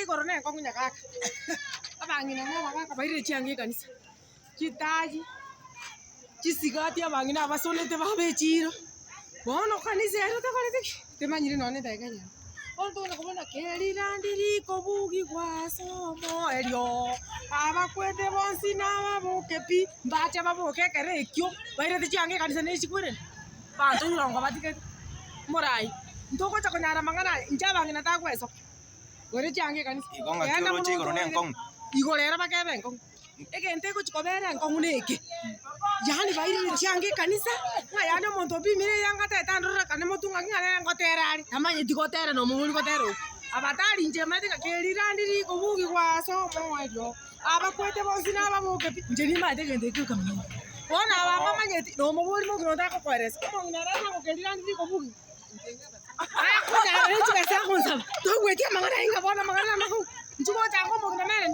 Corona con una caca. Abangina mo baka bayre chiangi kanisa. Chitaji. Chisigati abangina basole te babe chiro. Bono kanisa ero te kale te manyire none ta kanya. Onto na kubona keri randiri kobugi kwaso mo erio. Aba kwete bonsi na babuke pi bacha babuke kere kyo. Bayre te chiangi kanisa ne chikuren. Panto nyongo batike. Morai. Ntoko cha konyara mangana njabangina ta kweso. Gore chiangi kanisa. Igonga choro chi corona ngong. Igorera bakebe ngong. Egente ko chikobera ngong neki. Yani bayire chiangi kanisa. Ngayano monto bi mire yanga teta ndora kane motunga ngale ngoterari. Amanye digotera no mumuri gotero. Abatari nje mate ka kerira ndiri ko bugi kwaso moyo. Abakwete bosina babuke njeri mate gende ko kamni. Ona aba manyeti no mumuri mo gronda ko kwores. Ko nginara ko kerira ndiri ko bugi. Aku dah reach besar konsam. Tuh gue kia mangana inga bona mangana mahu. Cuma cangkok mau kena men.